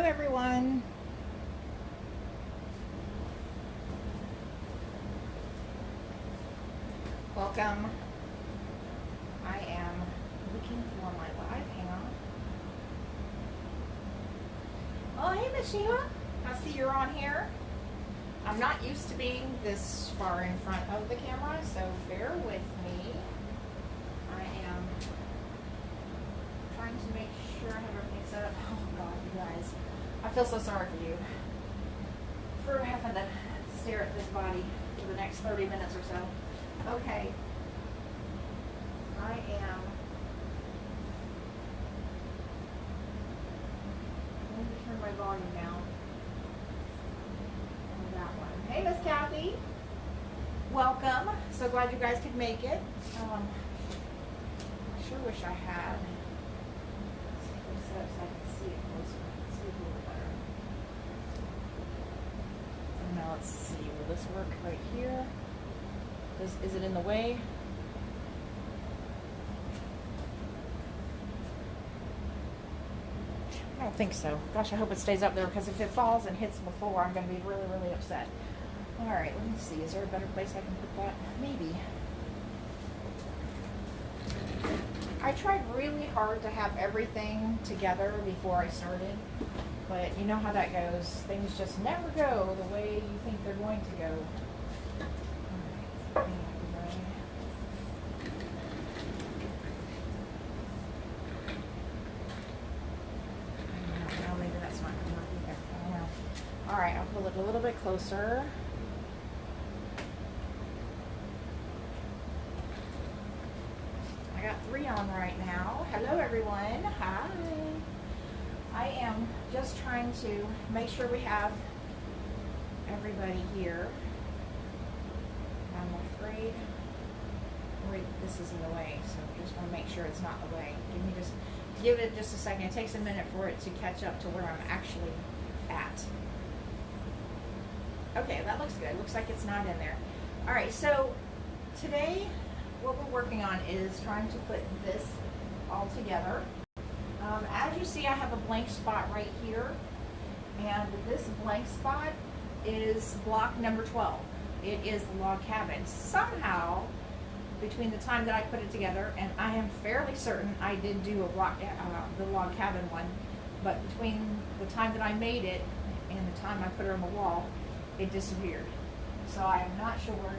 everyone. Welcome. I am looking for my live. Hang on. Oh, hey, Miss Sheila. I see you're on here. I'm not used to being this far in front of the camera, so bear with me. I am trying to make sure I have everything set up. Oh, God, you guys. I feel so sorry for you for having to stare at this body for the next 30 minutes or so. Okay. I am going to turn my volume down on that one. Hey, Miss Kathy. Welcome. So glad you guys could make it. I sure wish I had. So I can see it closer. See it a little better. And now let's see. Will this work right here? Is it in the way? I don't think so. Gosh, I hope it stays up there, because if it falls and hits before, I'm going to be really, really upset. All right, let me see. Is there a better place I can put that? Maybe. I tried really hard to have everything together before I started, but you know how that goes. Things just never go the way you think they're going to go. All right. Maybe that's not going to work either. I don't know. All right, I'll pull it a little bit closer. I got 3 on right now. Hello, everyone. Hi. I am just trying to make sure we have everybody here. I'm afraid this is in the way, so just want to make sure it's not in the way. Give it just a second. It takes a minute for it to catch up to where I'm actually at. Okay, that looks good. Looks like it's not in there. All right, so today what we're working on is trying to put this all together. As you see, I have a blank spot right here, and this blank spot is block number 12. It is the log cabin. Somehow, between the time that I put it together, and I am fairly certain I did do a block, the log cabin one, but between the time that I made it and the time I put it on the wall, it disappeared. So I am not sure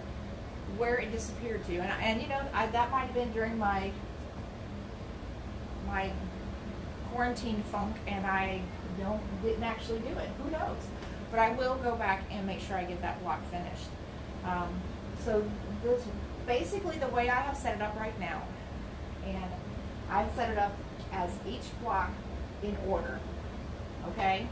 where it disappeared to. And you know, that might have been during my quarantine funk, and I didn't actually do it. Who knows? But I will go back and make sure I get that block finished. So this basically the way I have set it up right now, and I've set it up as each block in order. Okay,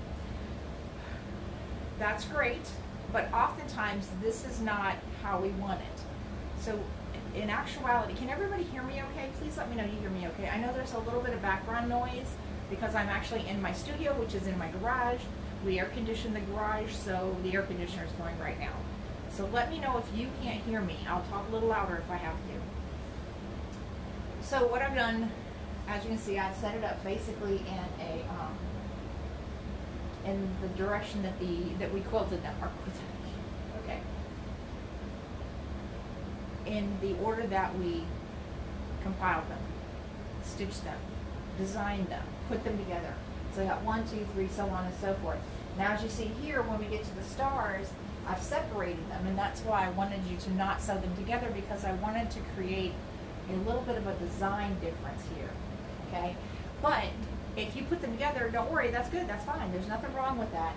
that's great, but oftentimes this is not how we want it. So in actuality, can everybody hear me okay? Please let me know you hear me okay. I know there's a little bit of background noise because I'm actually in my studio, which is in my garage. We air condition the garage, so the air conditioner is going right now. So let me know if you can't hear me. I'll talk a little louder if I have to. So what I've done, as you can see, I've set it up basically in the direction that we quilted them. Okay. In the order that we compiled them, stitched them, designed them, put them together. So I got 1, 2, 3, so on and so forth. Now, as you see here, when we get to the stars, I've separated them, and that's why I wanted you to not sew them together, because I wanted to create a little bit of a design difference here, okay? But if you put them together, don't worry, that's good, that's fine. There's nothing wrong with that.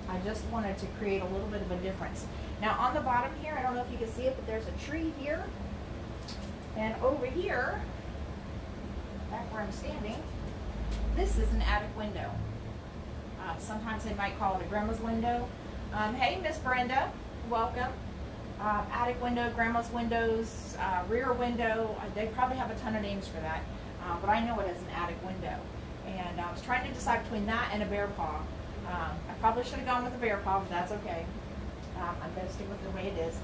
I just wanted to create a little bit of a difference. Now, on the bottom here, I don't know if you can see it, but there's a tree here, and over here, back where I'm standing, this is an attic window. Sometimes they might call it a grandma's window. Hey, Miss Brenda, welcome. Attic window, grandma's windows, rear window. They probably have a ton of names for that, but I know it as an attic window. And I was trying to decide between that and a bear paw. I probably should have gone with a bear paw, but that's okay. I'm going to stick with it the way it is.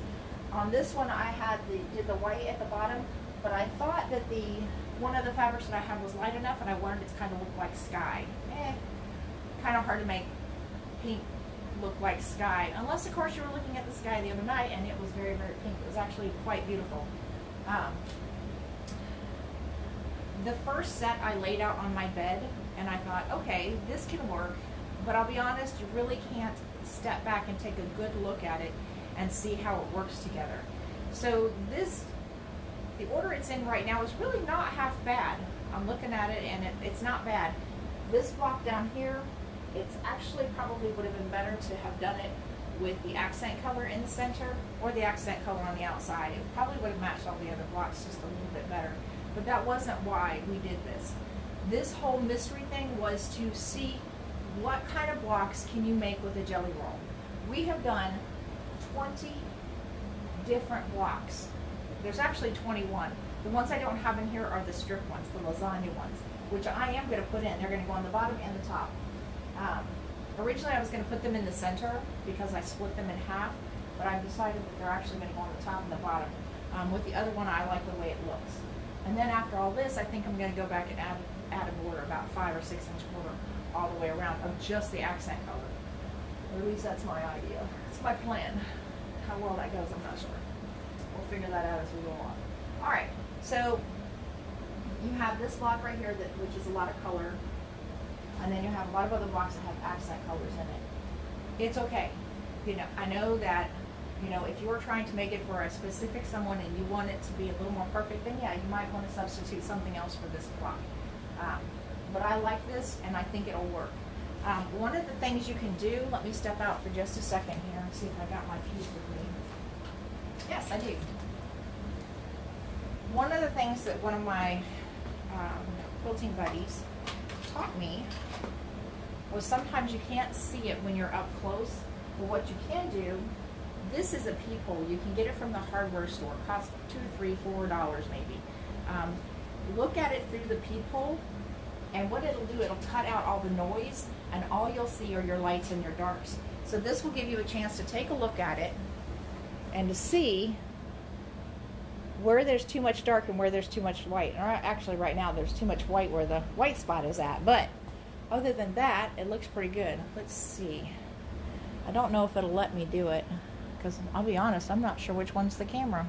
On this one, I did the white at the bottom, but I thought that one of the fabrics that I had was light enough, and I wanted it to kind of look like sky. kind of hard to make pink look like sky, unless of course you were looking at the sky the other night and it was very, very pink. It was actually quite beautiful. The first set I laid out on my bed, and I thought, okay, this can work, but I'll be honest, you really can't step back and take a good look at it and see how it works together. So the order it's in right now is really not half bad. I'm looking at it and it's not bad. This block down here, it's actually probably would have been better to have done it with the accent color in the center or the accent color on the outside. It probably would have matched all the other blocks just a little bit better. But that wasn't why we did this. This whole mystery thing was to see what kind of blocks can you make with a jelly roll. We have done 20 different blocks. There's actually 21. The ones I don't have in here are the strip ones, the lasagna ones, which I am going to put in. They're going to go on the bottom and the top. Originally I was going to put them in the center because I split them in half, but I've decided that they're actually going to go on the top and the bottom. With the other one, I like the way it looks. And then after all this, I think I'm going to go back and add a border, about 5 or 6 inch border all the way around of just the accent color. Or at least that's my idea. It's my plan. How well that goes, I'm not sure. We'll figure that out as we go on. All right, so you have this block right here, which is a lot of color, and then you have a lot of other blocks that have accent colors in it. It's okay. You know, I know that, you know, if you're trying to make it for a specific someone and you want it to be a little more perfect, then yeah, you might want to substitute something else for this block. But I like this, and I think it'll work. One of the things you can do, let me step out for just a second here and see if I got my piece with me. Yes, I do. One of the things that one of my quilting buddies taught me was sometimes you can't see it when you're up close, but what you can do, this is a peephole. You can get it from the hardware store. It costs $2, $3, $4 maybe. Look at it through the peephole, and what it'll do, it'll cut out all the noise, and all you'll see are your lights and your darks. So this will give you a chance to take a look at it and to see where there's too much dark and where there's too much white. Or actually right now there's too much white where the white spot is at, but other than that, it looks pretty good. Let's see. I don't know if it'll let me do it, because I'll be honest, I'm not sure which one's the camera.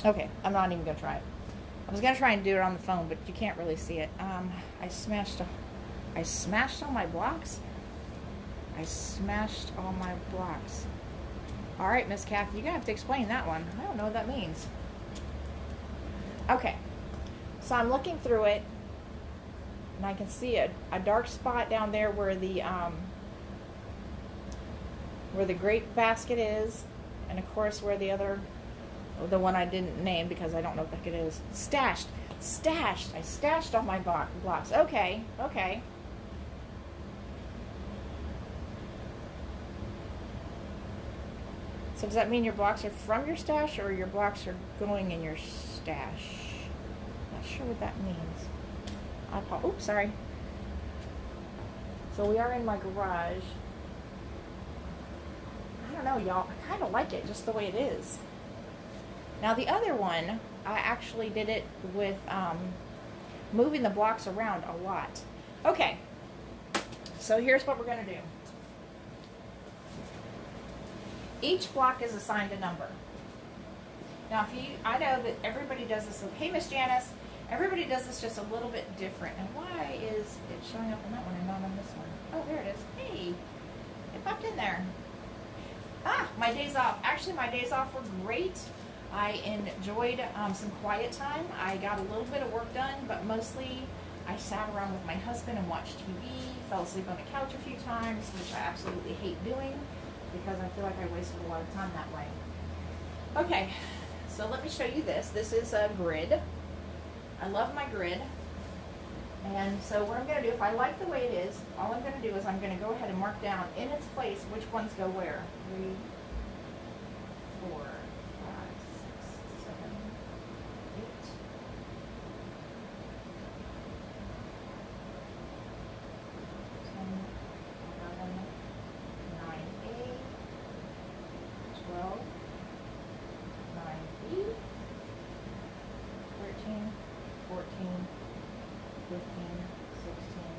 Okay, I'm not even gonna try it. I was gonna try and do it on the phone, but you can't really see it. I smashed all my blocks. I smashed all my blocks. All right, Miss Kathy, you're gonna have to explain that one. I don't know what that means. Okay, so I'm looking through it, and I can see a dark spot down there where the grape basket is, and of course where the one I didn't name because I don't know what the heck it is. Stashed. I stashed all my blocks. Okay. So does that mean your blocks are from your stash, or your blocks are going in your stash? Not sure what that means. Oops, sorry. So we are in my garage. I don't know, y'all. I kind of like it just the way it is. Now the other one, I actually did it with moving the blocks around a lot. Okay, so here's what we're going to do. Each block is assigned a number. Now I know that everybody does this. Hey, Miss Janice, everybody does this just a little bit different. And why is it showing up on that one and not on this one? Oh, there it is. Hey, it popped in there. My days off. Actually, my days off were great. I enjoyed some quiet time. I got a little bit of work done, but mostly I sat around with my husband and watched TV, fell asleep on the couch a few times, which I absolutely hate doing because I feel like I wasted a lot of time that way. Okay, so let me show you this. This is a grid. I love my grid. And so what I'm going to do, if I like the way it is, all I'm going to do is I'm going to go ahead and mark down in its place which ones go where. 3, 4, 5, 6, 7, 8. 10, 11, 9A, 12, 9B, 13, 14, 15, 16,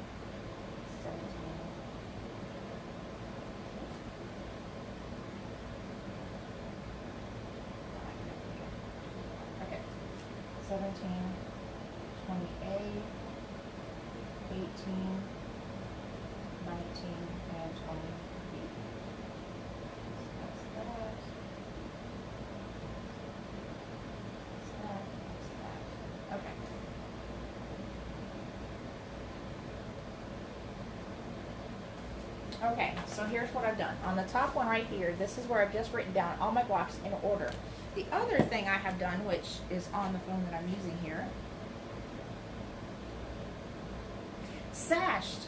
17, 20A, 18, 19, and 20B. So that's that. That's that. Okay. Okay, so here's what I've done. On the top one right here, this is where I've just written down all my blocks in order. The other thing I have done, which is on the phone that I'm using here, sashed,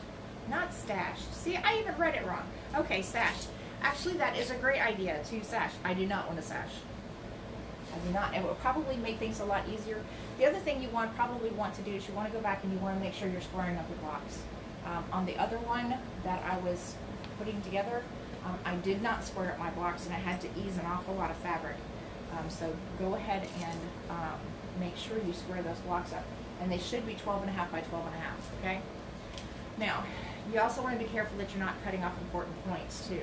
not stashed. See, I even read it wrong. Okay, sashed. Actually, that is a great idea to sash. I do not want to sash. I do not. It will probably make things a lot easier. The other thing you probably want to do is you want to go back and you want to make sure you're squaring up your blocks. On the other one that I was putting together, I did not square up my blocks and I had to ease an awful lot of fabric. So go ahead and make sure you square those blocks up. And they should be 12.5 by 12.5, okay? Now, you also want to be careful that you're not cutting off important points too.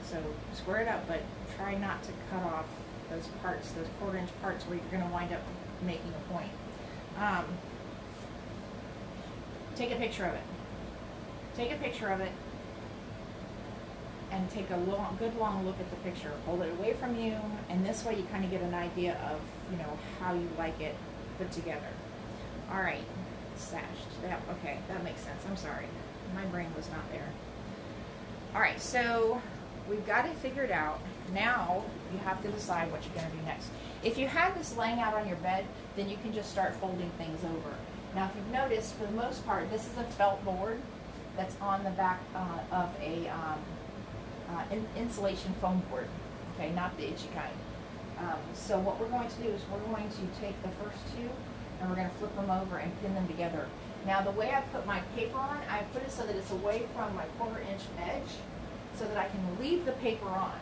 So square it up, but try not to cut off those parts, those 1/4 inch parts where you're going to wind up making a point. Take a picture of it. Take a picture of it and take a good long look at the picture. Hold it away from you, and this way you kind of get an idea of, you know, how you like it put together. All right, sashed. Okay, that makes sense. I'm sorry. My brain was not there. All right, so we've got it figured out. Now you have to decide what you're going to do next. If you have this laying out on your bed, then you can just start folding things over. Now, if you've noticed, for the most part, this is a felt board that's on the back of a insulation foam board, okay, not the itchy kind. So what we're going to do is we're going to take the first two and we're going to flip them over and pin them together. Now, the way I put my paper on, I put it so that it's away from my 1/4 inch edge so that I can leave the paper on.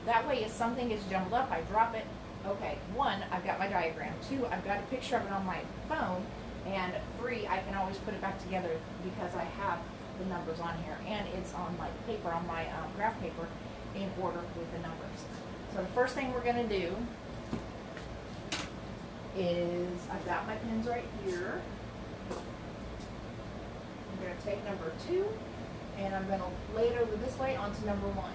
That way, if something is jumbled up, I drop it. Okay, 1, I've got my diagram. 2, I've got a picture of it on my phone. And 3, I can always put it back together because I have the numbers on here. And it's on my paper, on my graph paper, in order with the numbers. So the first thing we're going to do is, I've got my pins right here. I'm going to take number 2, and I'm going to lay it over this way onto number 1.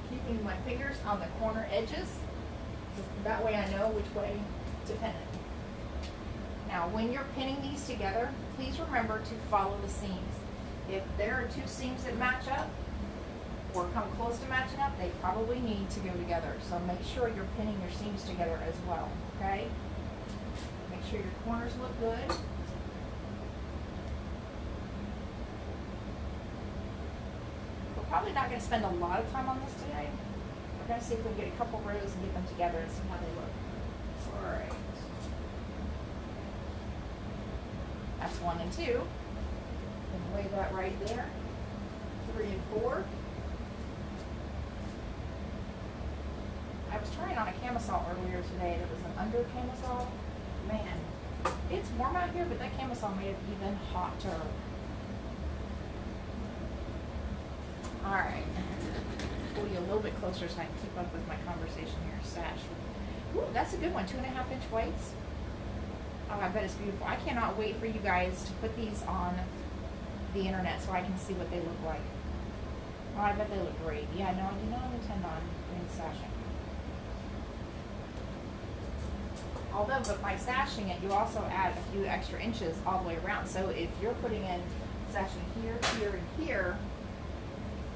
Keeping my fingers on the corner edges. That way I know which way to pin it. Now, when you're pinning these together, please remember to follow the seams. If there are 2 seams that match up or come close to matching up, they probably need to go together. So make sure you're pinning your seams together as well, okay? Make sure your corners look good. We're probably not going to spend a lot of time on this today. We're going to see if we can get a couple rows and get them together and see how they look. All right. That's 1 and 2. And lay that right there. 3 and 4. I was trying on a camisole earlier today that was an under camisole. Man, it's warm out here, but that camisole made it even hotter. Alright. Pull you a little bit closer so I can keep up with my conversation here. Sash. Ooh, that's a good one. 2.5 inch weights. Oh, I bet it's beautiful. I cannot wait for you guys to put these on the internet so I can see what they look like. Oh, I bet they look great. Yeah, no, I do not intend on doing sashing. Although, but by sashing it, you also add a few extra inches all the way around. So if you're putting in sashing here, here, and here,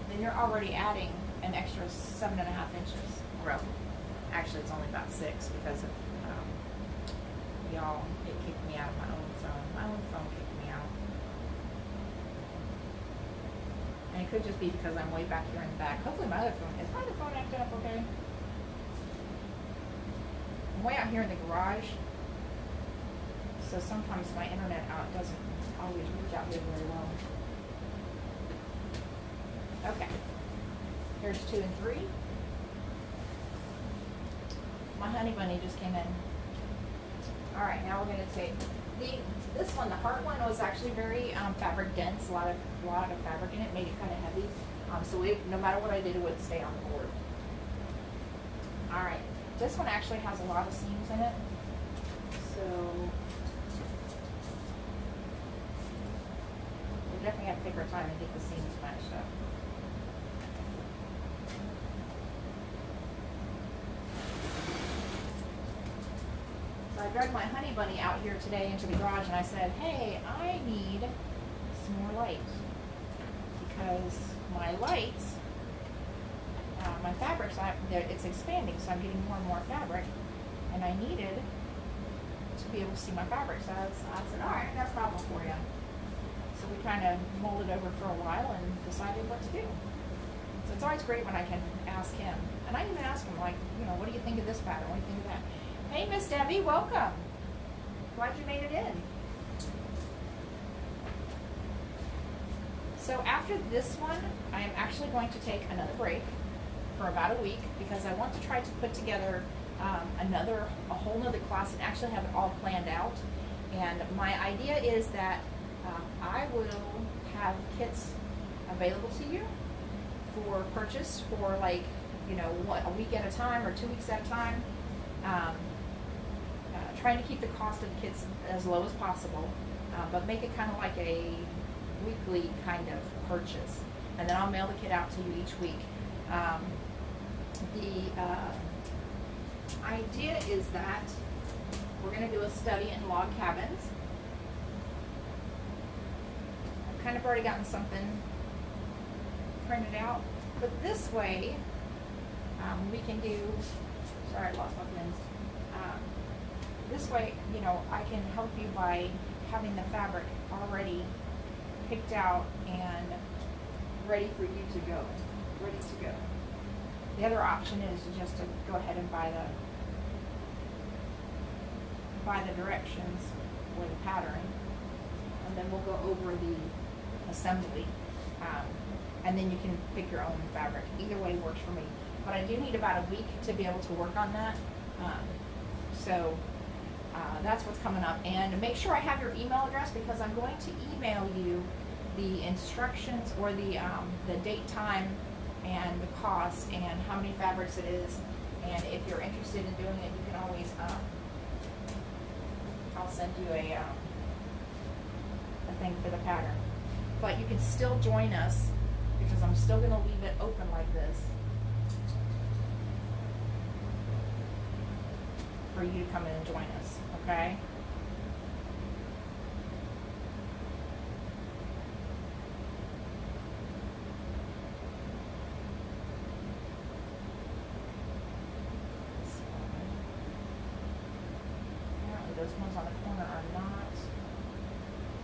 then you're already adding an extra 7.5 inches. Well, actually, it's only about 6 because of y'all, it kicked me out of my own phone. My own phone kicked me out. And it could just be because I'm way back here in the back. Hopefully my other phone, is my other phone acting up okay? I'm way out here in the garage. So sometimes my internet doesn't always reach out here very well. Okay. Here's 2 and 3. My honey bunny just came in. All right, now we're going to take this one. The heart one was actually very fabric dense. A lot of fabric in it, made it kind of heavy. So no matter what I did, it would stay on the board. All right, this one actually has a lot of seams in it. So we definitely have to take our time and get the seams matched up. So I dragged my honey bunny out here today into the garage and I said, hey, I need some more light because my lights, my fabrics, it's expanding, so I'm getting more and more fabric, and I needed to be able to see my fabric. So I said, all right, that's a problem for you. So we kind of mulled it over for a while and decided what to do. So it's always great when I can ask him. And I even ask him, like, you know, what do you think of this pattern? What do you think of that? Hey, Miss Debbie, welcome. Glad you made it in. So after this one, I am actually going to take another break for about a week because I want to try to put together a whole nother class and actually have it all planned out. And my idea is that I will have kits available to you for purchase for, like, you know, a week at a time or 2 weeks at a time. Trying to keep the cost of the kits as low as possible, but make it kind of like a weekly kind of purchase. And then I'll mail the kit out to you each week. The idea is that we're going to do a study in log cabins. I've kind of already gotten something printed out, but this way we can do, sorry, I lost my pins. This way, you know, I can help you by having the fabric already picked out and ready for you to go, ready to go. The other option is just to go ahead and buy the directions or the pattern, and then we'll go over the assembly, and then you can pick your own fabric. Either way works for me, but I do need about a week to be able to work on that. So that's what's coming up. And make sure I have your email address because I'm going to email you the instructions or the date, time, and the cost, and how many fabrics it is. And if you're interested in doing it, you can always, I'll send you a thing for the pattern. But you can still join us because I'm still going to leave it open like this for you to come in and join us, okay? Apparently those ones on the corner are not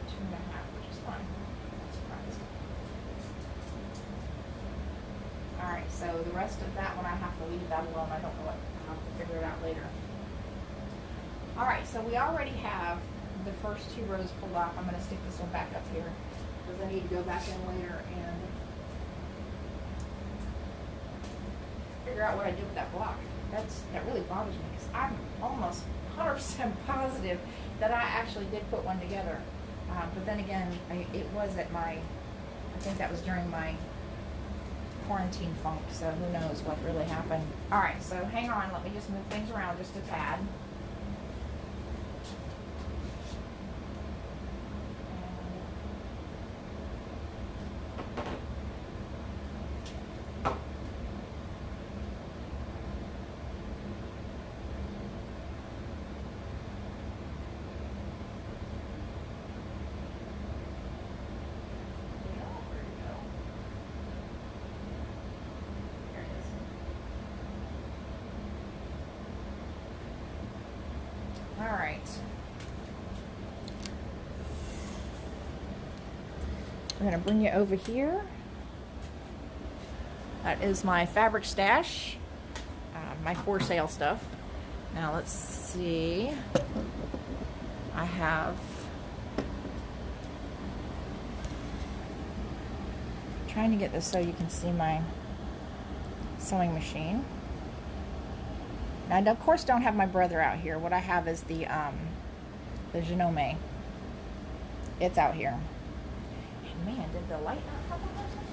2.5, which is fine. Not surprised. Alright, so the rest of that one I have to leave that alone. I don't know what, I'll have to figure it out later. Alright, so we already have the first 2 rows pulled off. I'm going to stick this one back up here because I need to go back in later and figure out what I did with that block. That really bothers me because I'm almost 100% positive that I actually did put one together. But then again, it was at I think that was during my quarantine funk, so who knows what really happened. Alright, so hang on, let me just move things around just a tad. Alright. I'm going to bring you over here. That is my fabric stash, my for sale stuff. Now let's see. I have trying to get this so you can see my sewing machine. Now, I of course don't have my brother out here. What I have is the Genome. It's out here. And man, did the light not come on or something?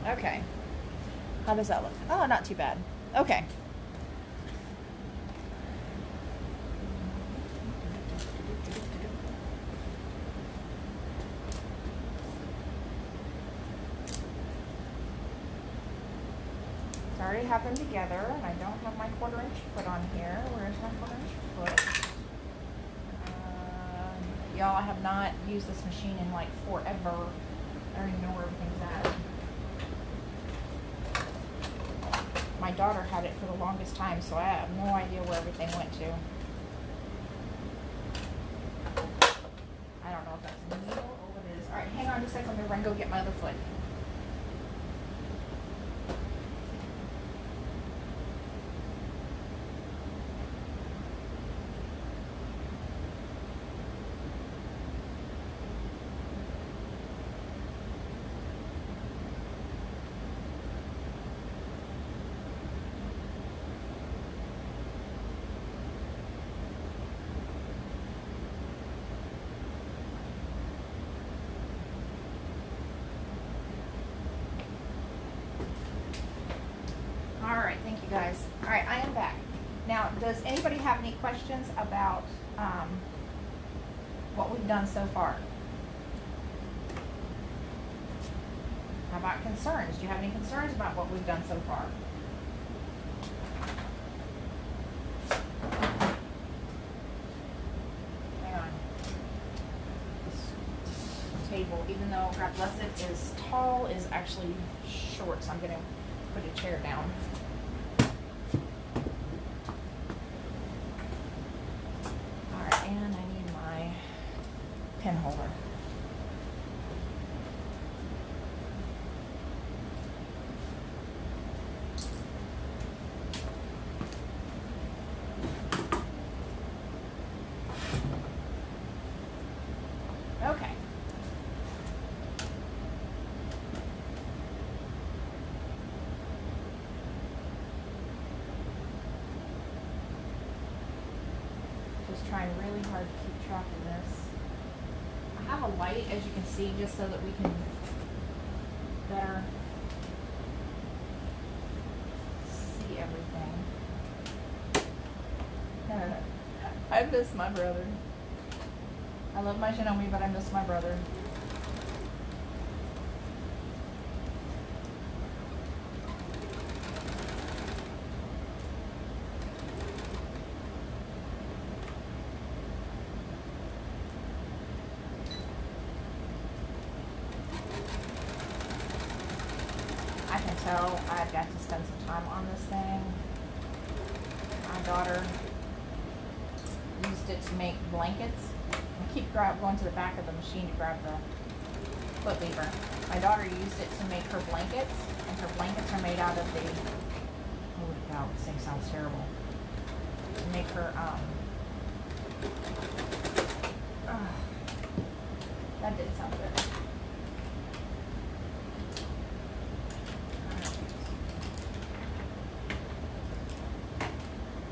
Okay. How does that look? Oh, not too bad. Okay. I already have them together, and I don't have my 1/4 inch foot on here. Where's my 1/4 inch foot? Y'all, I have not used this machine in like forever. I don't even know where everything's at. My daughter had it for the longest time, so I have no idea where everything went to. I don't know if that's a needle or what it is. Alright, hang on just a second. I'm going to run and go get my other foot. Alright, thank you guys. Alright, I am back. Now, does anybody have any questions about what we've done so far? How about concerns? Do you have any concerns about what we've done so far? Hang on. This table, even though God bless it, is tall, is actually short, so I'm going to put a chair down. Alright, and I need my pen holder. Okay. Just trying really hard to keep track of this. I have a light, as you can see, just so that we can better see everything. I miss my brother. I love my Shinomi, but I miss my brother. I can tell I've got to spend some time on this thing. My daughter used it to make blankets. I keep going to the back of the machine to grab the foot lever. My daughter used it to make her blankets, and her blankets are made out of the, holy cow, this thing sounds terrible. To make her, that did sound good.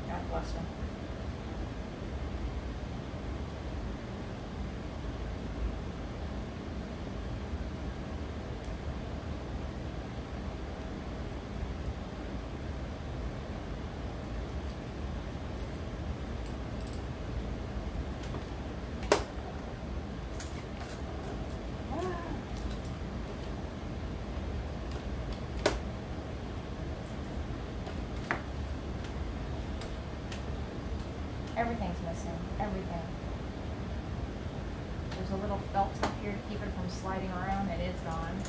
God bless her. Everything's missing. Everything. There's a little felt up here to keep it from sliding around. It is gone.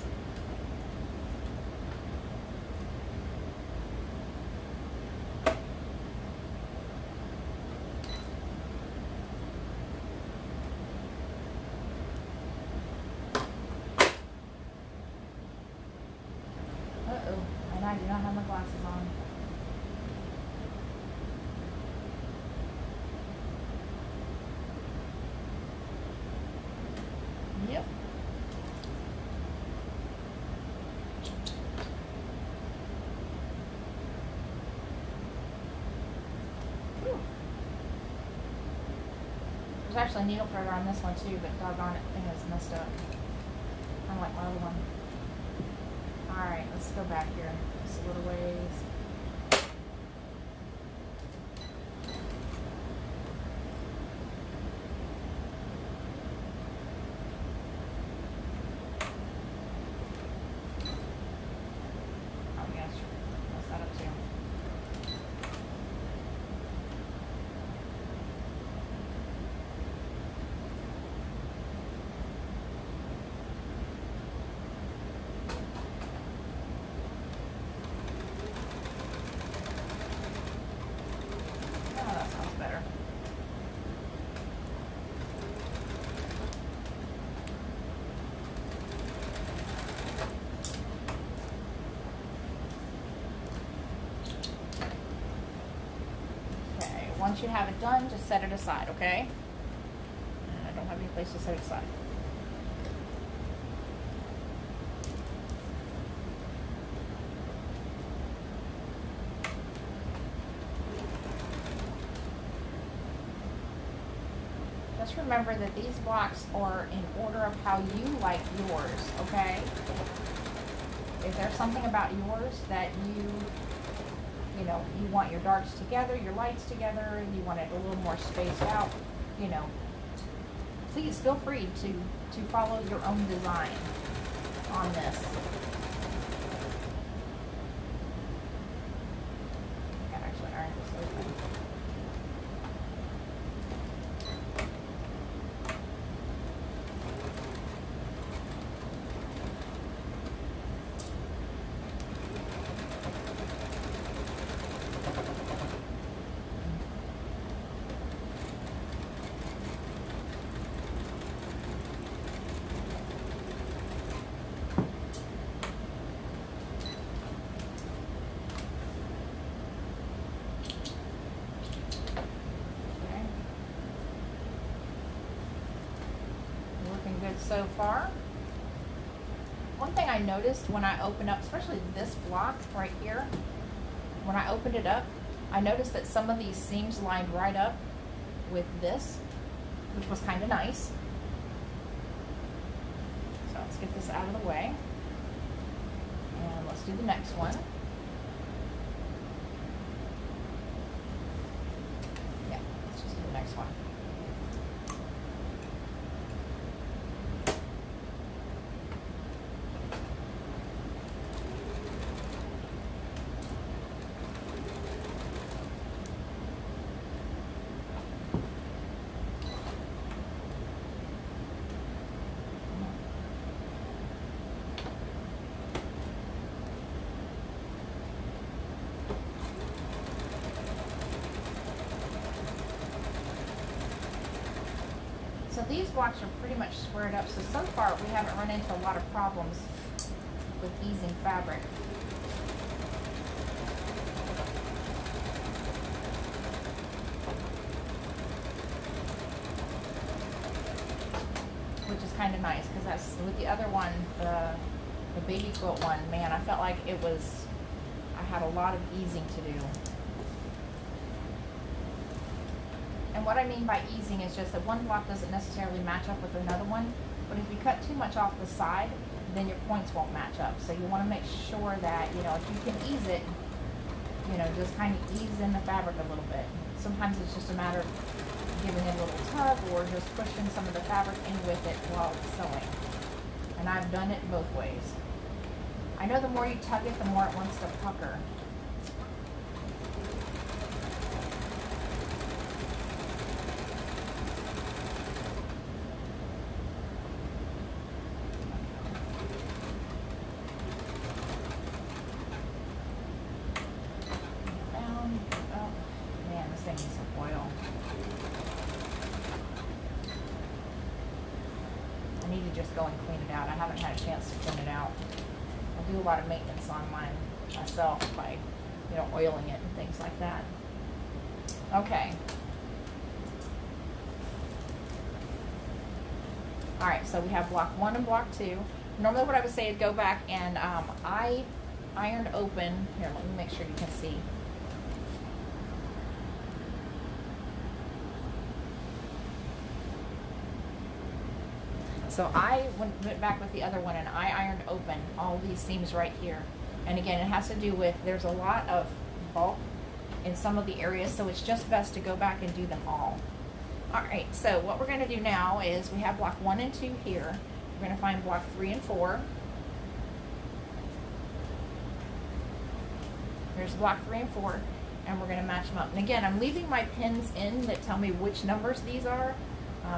Uh-oh. And I do not have my glasses on. Yep. Whew. There's actually a needle threader on this one too, but doggone it, thing is messed up. Kind of like my other one. Alright, let's go back here just a little ways. Oh yes, mess that up too. Oh, that sounds better. Okay, once you have it done, just set it aside, okay? And I don't have any place to set it aside. Just remember that these blocks are in order of how you like yours, okay? If there's something about yours that you know, you want your darks together, your lights together, you want it a little more spaced out, you know, please feel free to follow your own design on this. I gotta actually iron this open. Good so far. One thing I noticed when I opened up, especially this block right here, when I opened it up, I noticed that some of these seams lined right up with this, which was kind of nice. So let's get this out of the way. And let's do the next one. Yeah, let's just do the next one. So these blocks are pretty much squared up. So far we haven't run into a lot of problems with easing fabric. Which is kind of nice, because that's with the other one, the baby quilt one, man, I felt like I had a lot of easing to do. And what I mean by easing is just that one block doesn't necessarily match up with another one, but if you cut too much off the side, then your points won't match up. So you want to make sure that, you know, if you can ease it, you know, just kind of ease in the fabric a little bit. Sometimes it's just a matter of giving it a little tug or just pushing some of the fabric in with it while it's sewing. And I've done it both ways. I know the more you tug it, the more it wants to pucker. I need to just go and clean it out. I haven't had a chance to clean it out. I do a lot of maintenance on mine myself by, you know, oiling it and things like that. Okay. All right, so we have block 1 and block 2. Normally what I would say is go back and I ironed open. Here, let me make sure you can see. So I went back with the other one and I ironed open all these seams right here. And again, it has to do with, there's a lot of bulk in some of the areas, so it's just best to go back and do them all. All right, so what we're gonna do now is we have block 1 and 2 here. We're gonna find block 3 and 4. There's block 3 and 4, and we're gonna match them up. And again, I'm leaving my pins in that tell me which numbers these are,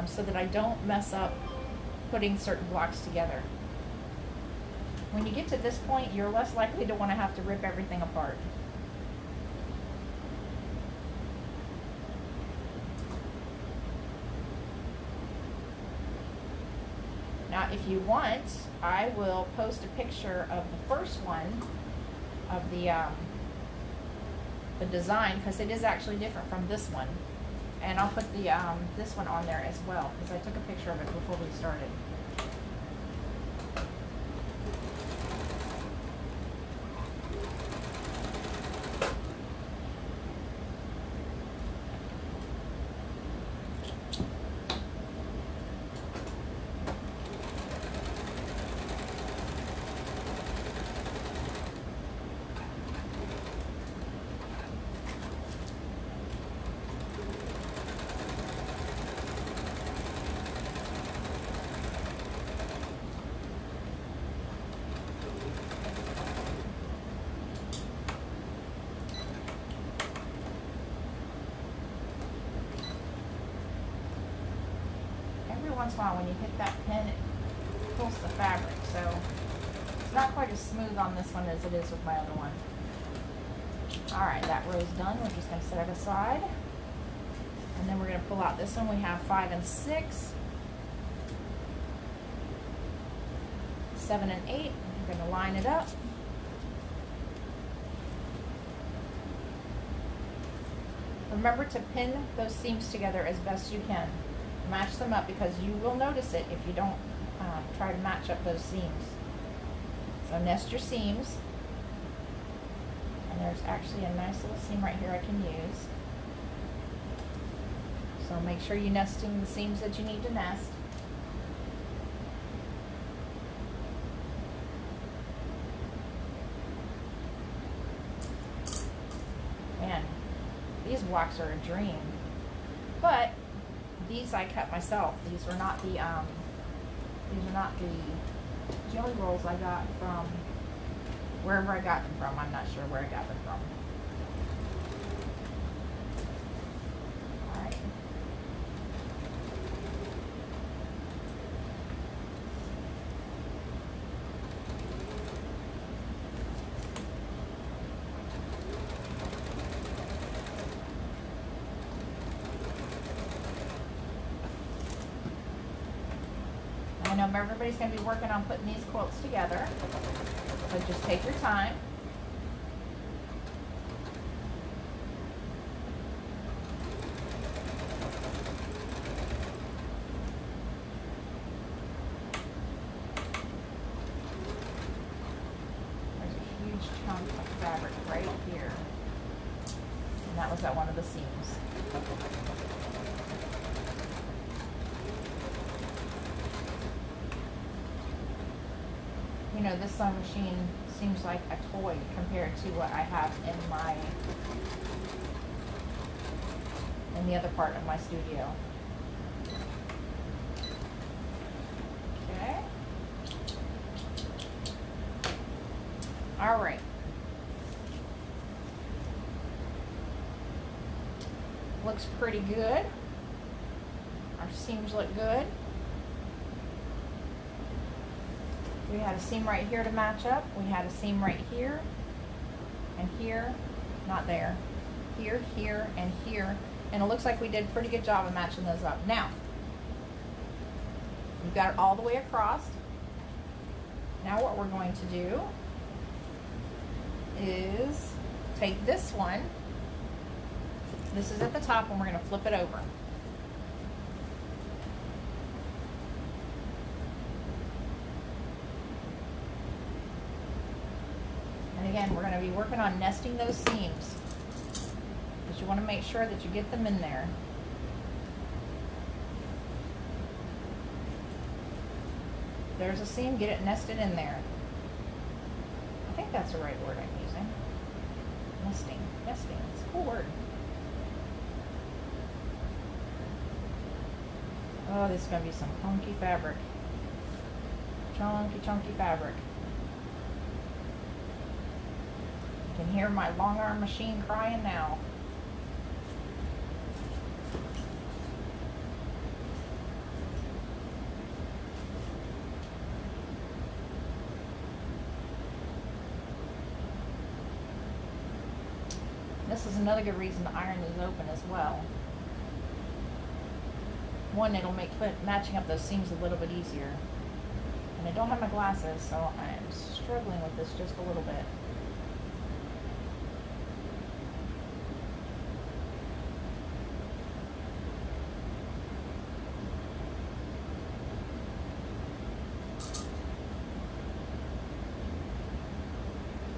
so that I don't mess up putting certain blocks together. When you get to this point, you're less likely to want to have to rip everything apart. Now, if you want, I will post a picture of the first one of the design, because it is actually different from this one. And I'll put the this one on there as well, because I took a picture of it before we started. Once in a while when you hit that pin, it pulls the fabric, so it's not quite as smooth on this one as it is with my other one. Alright, that row's done. We're just going to set it aside, and then we're going to pull out this one. We have 5 and 6, 7 and 8. We're going to line it up. Remember to pin those seams together as best you can. Match them up, because you will notice it if you don't try to match up those seams. So nest your seams, and there's actually a nice little seam right here I can use. So make sure you're nesting the seams that you need to nest. Man, these blocks are a dream, but these I cut myself. These are not the jelly rolls I got from wherever I got them from. I'm not sure where I got them from. All right. I know everybody's going to be working on putting these quilts together, so just take your time. There's a huge chunk of fabric right here, and that was at one of the seams. You know, this sewing machine seems like a toy compared to what I have in the other part of my studio. Okay. All right. Looks pretty good. Our seams look good. We had a seam right here to match up. We had a seam right here and here, not there, here, here, and here. And it looks like we did a pretty good job of matching those up. Now, we've got it all the way across. Now what we're going to do is take this one. This is at the top, and we're going to flip it over. And again, we're going to be working on nesting those seams, but you want to make sure that you get them in there. there's a seam, get it nested in there. I think that's the right word I'm using. Nesting. Nesting. It's a cool word. Oh, this is going to be some chunky fabric. Chunky, chunky fabric. You can hear my long arm machine crying now. This is another good reason to iron these open as well. One, it'll make matching up those seams a little bit easier. And I don't have my glasses, so I'm struggling with this just a little bit.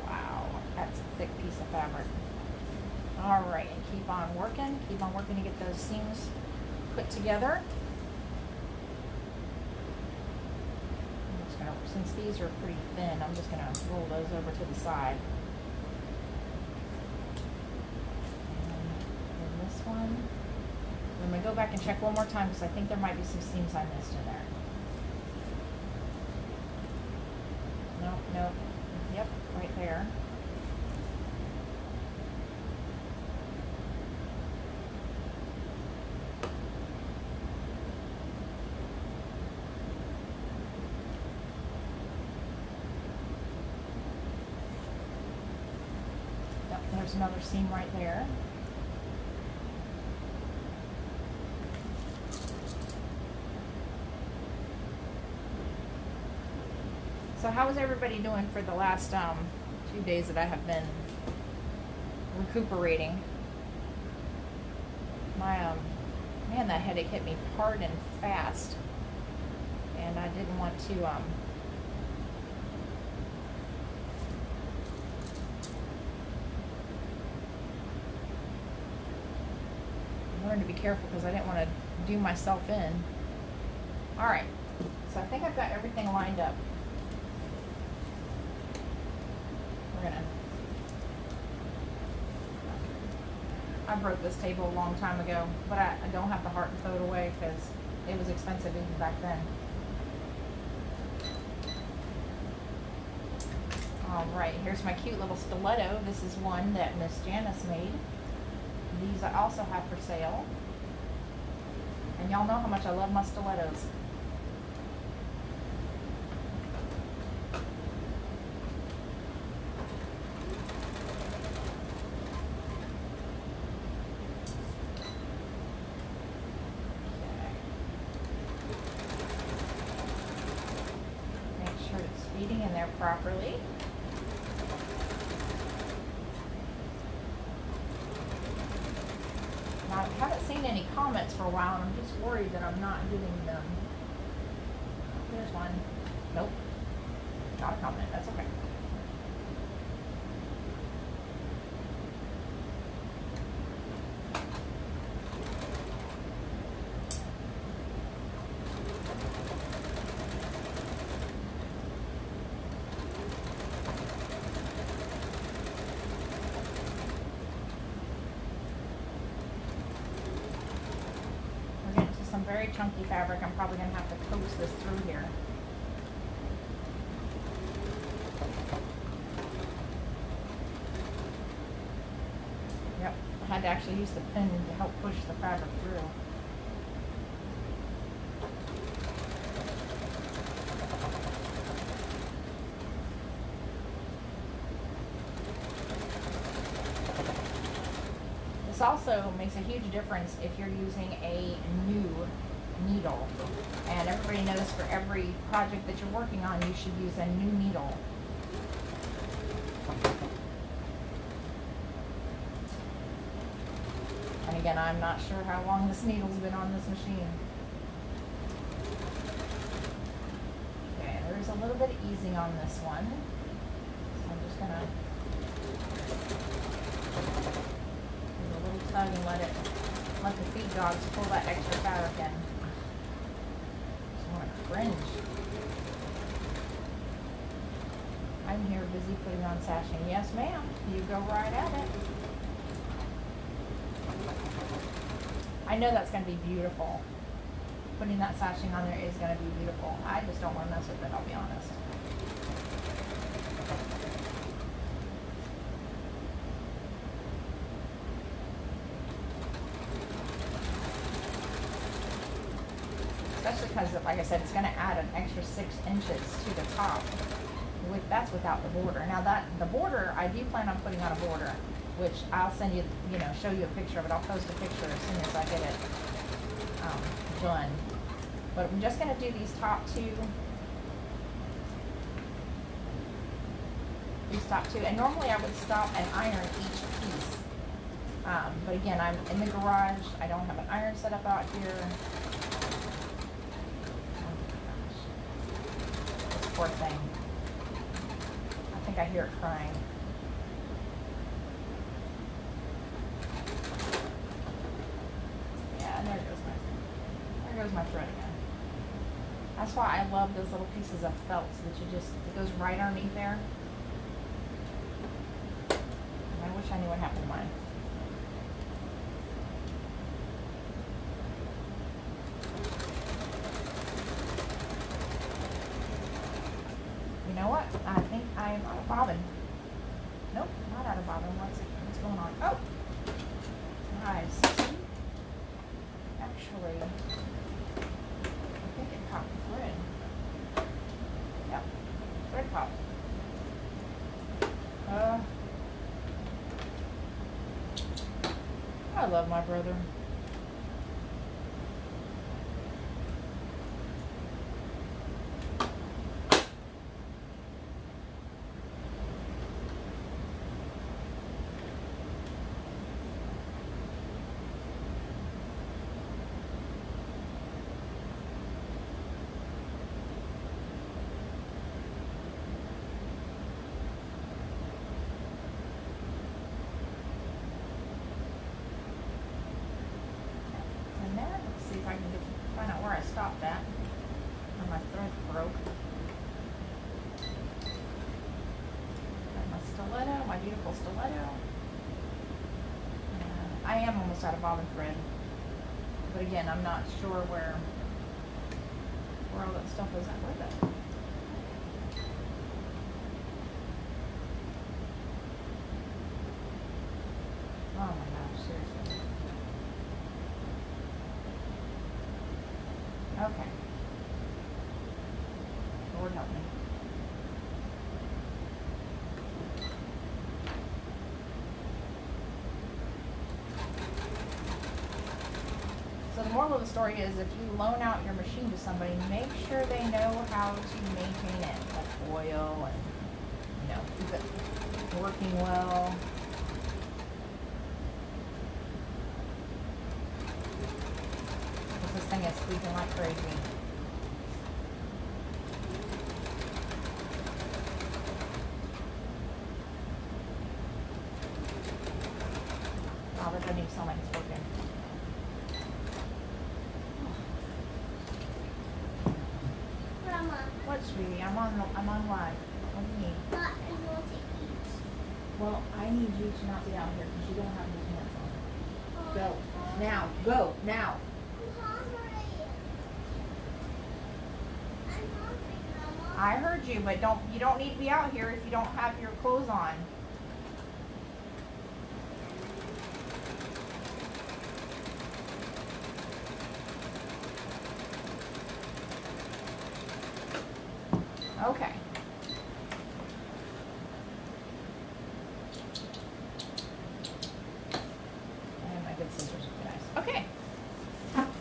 Wow, that's a thick piece of fabric. All right, and keep on working to get those seams put together. Since these are pretty thin, I'm just going to roll those over to the side. And this one, I'm going to go back and check one more time because I think there might be some seams I missed in there. Nope. Yep, right there. There's another seam right there. So how is everybody doing for the last few days that I have been recuperating? My man, that headache hit me hard and fast, and I didn't want to learn to be careful because I didn't want to do myself in. All right, so I think I've got everything lined up. I broke this table a long time ago, but I don't have the heart to throw it away because it was expensive even back then. All right, here's my cute little stiletto. This is one that Miss Janice made. These I also have for sale. And y'all know how much I love my stilettos. Okay. Make sure it's feeding in there properly. I haven't seen any comments for a while, and I'm just worried that I'm not getting them. There's one. Nope. Not a comment. That's okay. Very chunky fabric. I'm probably going to have to coax this through here. Yep, I had to actually use the pin to help push the fabric through. This also makes a huge difference if you're using a new needle. And everybody knows for every project that you're working on, you should use a new needle. And again, I'm not sure how long this needle's been on this machine. Okay, there's a little bit of easing on this one. So I'm just gonna give it a little tug and let the feed dogs pull that extra fabric in. Cringe. I'm here busy putting on sashing. Yes, ma'am. You go right at it. I know that's going to be beautiful. Putting that sashing on there is going to be beautiful. I just don't want to mess with it, I'll be honest. Especially because, like I said, it's going to add an extra 6 inches to the top. That's without the border. Now the border, I do plan on putting on a border, which I'll send you, show you a picture of it. I'll post a picture as soon as I get it done. But I'm just going to do these top two. And normally I would stop and iron each piece. But again, I'm in the garage. I don't have an iron set up out here. Oh my gosh. This poor thing. I think I hear it crying. Yeah, there goes my thread again. That's why I love those little pieces of felt that it goes right underneath there. And I wish I knew what happened to mine. You know what? I think I'm out of bobbin. Nope, not out of bobbin. What's going on? Oh! Nice. Actually, I think it popped the thread. Yep, thread popped. I love my brother. See if I can find out where I stopped at. Where my thread broke. Got my stiletto, my beautiful stiletto. I am almost out of bobbin thread. But again, I'm not sure where all that stuff is at with it. Oh my gosh, seriously. Okay. Lord help me. So the moral of the story is if you loan out your machine to somebody, make sure they know how to maintain it, like oil and, keep it working well. This thing is squeaking like crazy. Oh, that doesn't even sound like it's working. Grandma. What, sweetie? I'm on live. What do you need? But I want to eat. Well, I need you to not be out here because you don't have these pants on. Oh, Go. Now. Go. Now. I'm hungry. I'm hungry, Grandma. I heard you, but you don't need to be out here if you don't have your clothes on. Okay. And my good scissors would be nice. Okay.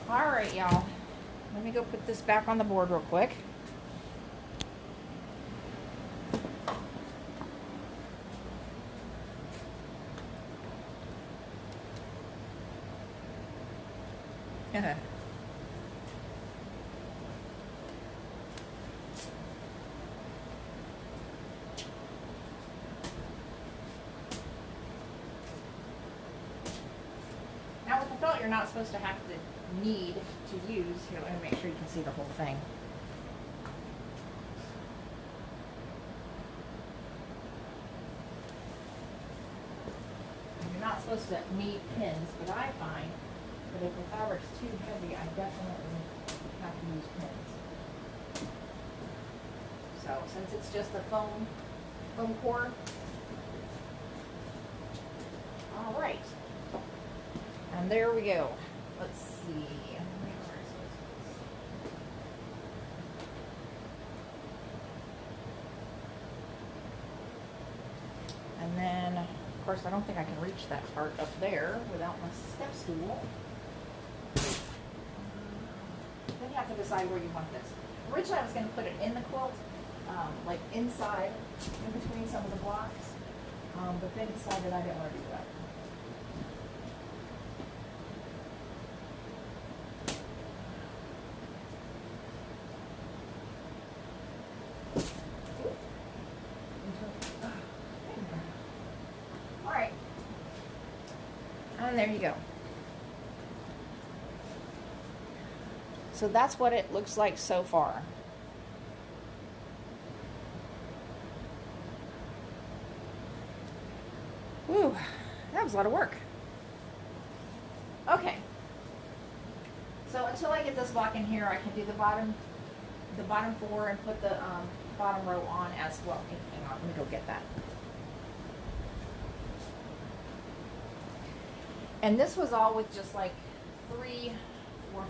All right, y'all. Let me go put this back on the board real quick. Now with the felt, you're not supposed to have to need to use. Here, let me make sure you can see the whole thing. supposed to need pins, but I find that if the fabric's too heavy, I definitely have to use pins. So since it's just a foam core, all right. And there we go. Let's see. And then, of course, I don't think I can reach that part up there without my step stool. Then you have to decide where you want this. Originally, I was going to put it in the quilt, like inside, in between some of the blocks, but then decided I didn't want to do that. All right, and there you go. So that's what it looks like so far. Whew, that was a lot of work. Okay. So until I get this block in here, I can do the bottom 4 and put the bottom row on as well. Hang on, let me go get that. And this was all with just like 3, 4,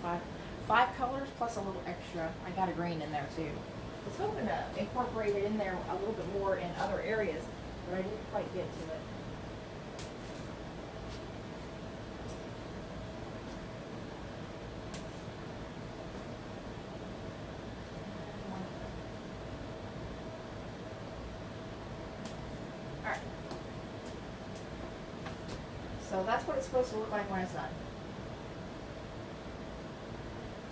5 colors plus a little extra. I got a green in there too. I was hoping to incorporate it in there a little bit more in other areas, but I didn't quite get to it. Alright. So that's what it's supposed to look like when it's done.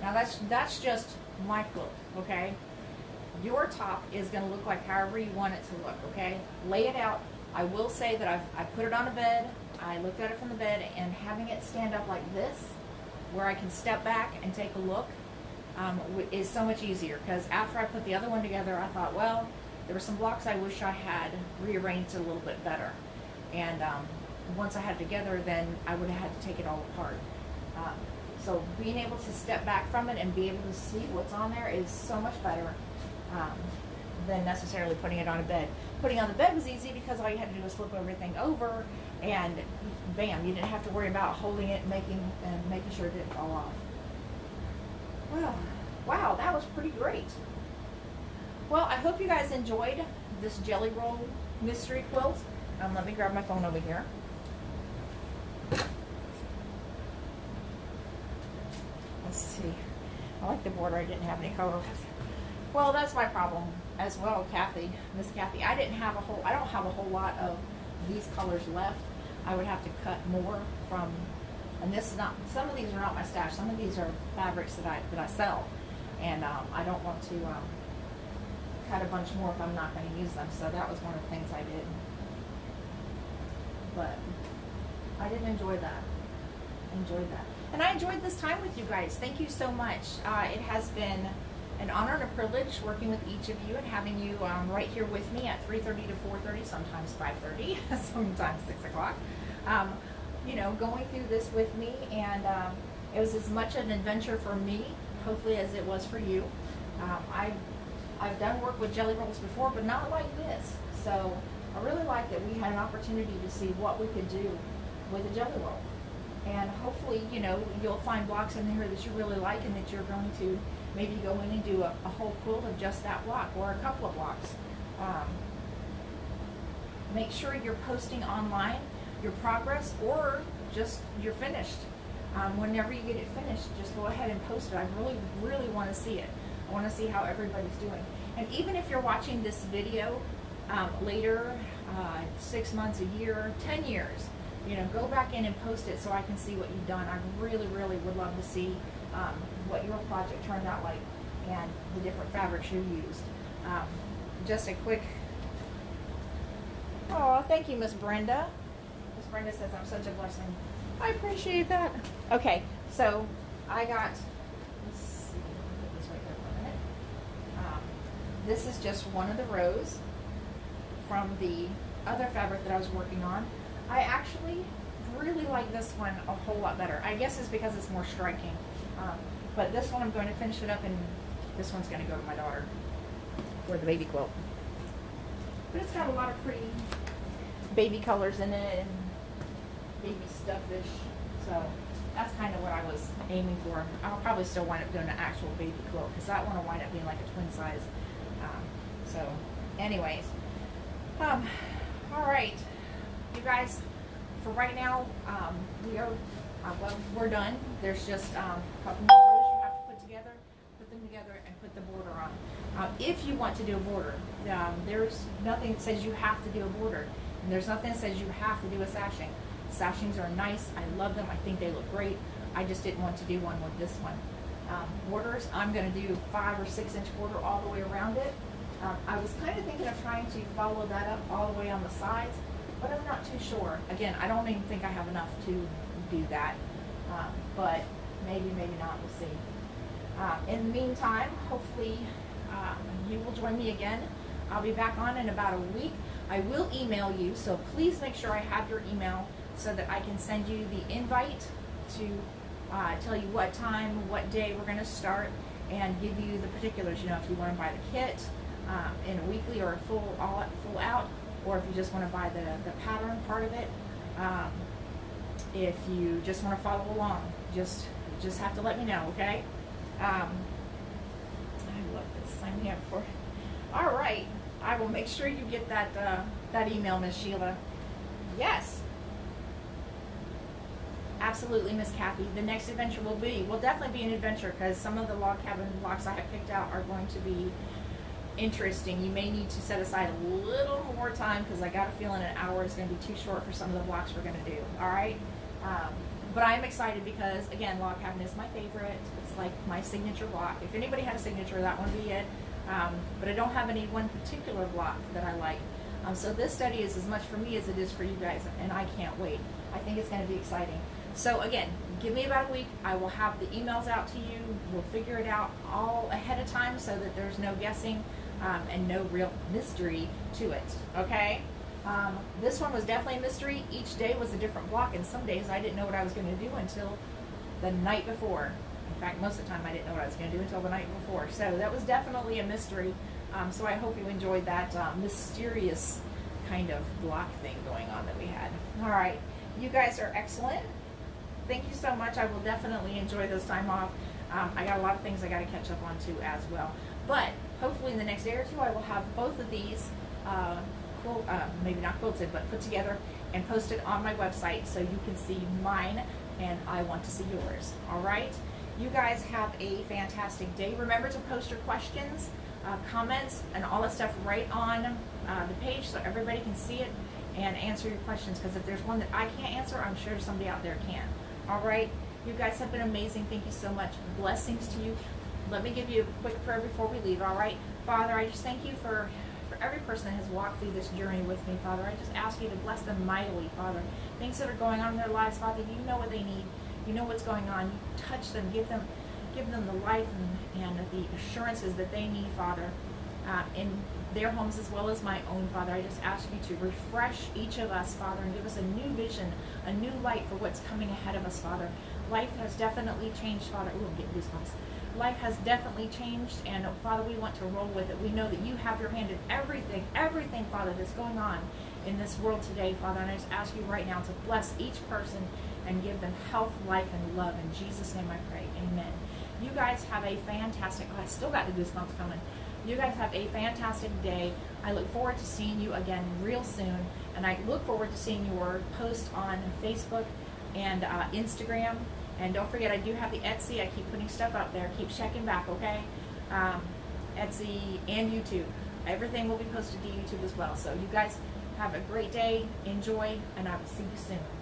Now that's just my quilt, okay? Your top is going to look like however you want it to look, okay? Lay it out. I will say that I put it on a bed. I looked at it from the bed, and having it stand up like this, where I can step back and take a look, is so much easier. Because after I put the other one together, I thought, well, there were some blocks I wish I had rearranged a little bit better. And once I had it together, then I would have had to take it all apart. So being able to step back from it and be able to see what's on there is so much better than necessarily putting it on a bed. Putting it on the bed was easy because all you had to do was flip everything over, and bam, you didn't have to worry about holding it and making sure it didn't fall off. Well, wow, that was pretty great. Well, I hope you guys enjoyed this jelly roll mystery quilt. Let me grab my phone over here. Let's see. I like the border. I didn't have any color. Well, that's my problem as well, Kathy, Miss Kathy. I don't have a whole lot of these colors left. I would have to cut more from, and this is not, some of these are not my stash. Some of these are fabrics that I sell, and I don't want to cut a bunch more if I'm not going to use them. So that was one of the things I did. But I did enjoy that. And I enjoyed this time with you guys. Thank you so much. It has been an honor and a privilege working with each of you and having you right here with me at 3:30 to 4:30, sometimes 5:30, sometimes 6 o'clock. You know, going through this with me, and it was as much an adventure for me, hopefully, as it was for you. I've done work with jelly rolls before, but not like this. So I really like that we had an opportunity to see what we could do with a jelly roll. And hopefully, you know, you'll find blocks in here that you really like and that you're going to maybe go in and do a whole quilt of just that block or a couple of blocks. Make sure you're posting online your progress or just you're finished. Whenever you get it finished, just go ahead and post it. I really, really want to see it. I want to see how everybody's doing. And even if you're watching this video later, 6 months, a year, 10 years, you know, go back in and post it so I can see what you've done. I really, really would love to see what your project turned out like and the different fabrics you used. Just a quick, oh, thank you, Miss Brenda. Miss Brenda says I'm such a blessing. I appreciate that. Okay, so I got, let's see, put this right there for a minute. This is just one of the rows from the other fabric that I was working on. I actually really like this one a whole lot better. I guess it's because it's more striking. But this one I'm going to finish it up, and this one's going to go to my daughter for the baby quilt. But it's got a lot of pretty baby colors in it and baby stuffish. So that's kind of what I was aiming for. I'll probably still wind up doing an actual baby quilt because that one will wind up being like a twin size. So anyways, all right, you guys, for right now, we are, well, we're done. There's just a couple more rows you have to put them together and put the border on. If you want to do a border, there's nothing that says you have to do a border, and there's nothing that says you have to do a sashing. Sashings are nice. I love them. I think they look great. I just didn't want to do one with this one. Borders, I'm going to do 5 or 6 inch border all the way around it. I was kind of thinking of trying to follow that up all the way on the sides, but I'm not too sure. Again, I don't even think I have enough to do that, but maybe not. We'll see. In the meantime, hopefully you will join me again. I'll be back on in about a week. I will email you, so please make sure I have your email so that I can send you the invite to tell you what time, what day we're going to start, and give you the particulars. You know, if you want to buy the kit in a weekly or a full out, or if you just want to buy the pattern part of it. If you just want to follow along, just have to let me know, okay? I love this. Sign me up for it. All right, I will make sure you get that email, Miss Sheila. Yes. Absolutely, Miss Kathy. The next adventure will definitely be an adventure, because some of the log cabin blocks I have picked out are going to be interesting. You may need to set aside a little more time, because I got a feeling an hour is going to be too short for some of the blocks we're going to do. All right. But I'm excited because, again, log cabin is my favorite. It's like my signature block. If anybody had a signature, that one would be it. But I don't have any one particular block that I like. So this study is as much for me as it is for you guys, and I can't wait. I think it's going to be exciting. So again, give me about a week. I will have the emails out to you. We'll figure it out all ahead of time so that there's no guessing and no real mystery to it. Okay? This one was definitely a mystery. Each day was a different block, and some days I didn't know what I was going to do until the night before. In fact, most of the time I didn't know what I was going to do until the night before. So that was definitely a mystery. So I hope you enjoyed that mysterious kind of block thing going on that we had. All right. You guys are excellent. Thank you so much. I will definitely enjoy this time off. I got a lot of things I got to catch up on too as well. But hopefully in the next day or two I will have both of these maybe not quilted, but put together and posted on my website so you can see mine and I want to see yours. All right? You guys have a fantastic day. Remember to post your questions, comments, and all that stuff right on the page so everybody can see it and answer your questions, because if there's one that I can't answer, I'm sure somebody out there can. All right? You guys have been amazing. Thank you so much. Blessings to you. Let me give you a quick prayer before we leave, all right? Father, I just thank you for every person that has walked through this journey with me, Father. I just ask you to bless them mightily, Father. Things that are going on in their lives, Father, you know what they need. You know what's going on. You touch them, give them the life and the assurances that they need, Father, in their homes as well as my own, Father. I just ask you to refresh each of us, Father, and give us a new vision, a new light for what's coming ahead of us, Father. Life has definitely changed, Father. Ooh, I'm getting goosebumps. Life has definitely changed, and Father, we want to roll with it. We know that you have your hand in everything, Father, that's going on in this world today, Father. And I just ask you right now to bless each person and give them health, life, and love. In Jesus' name I pray. Amen. You guys have a fantastic, I still got the goosebumps coming. You guys have a fantastic day. I look forward to seeing you again real soon, and I look forward to seeing your post on Facebook and Instagram. And don't forget, I do have the Etsy. I keep putting stuff up there. Keep checking back, okay? Etsy and YouTube. Everything will be posted to YouTube as well. So you guys have a great day. Enjoy, and I will see you soon.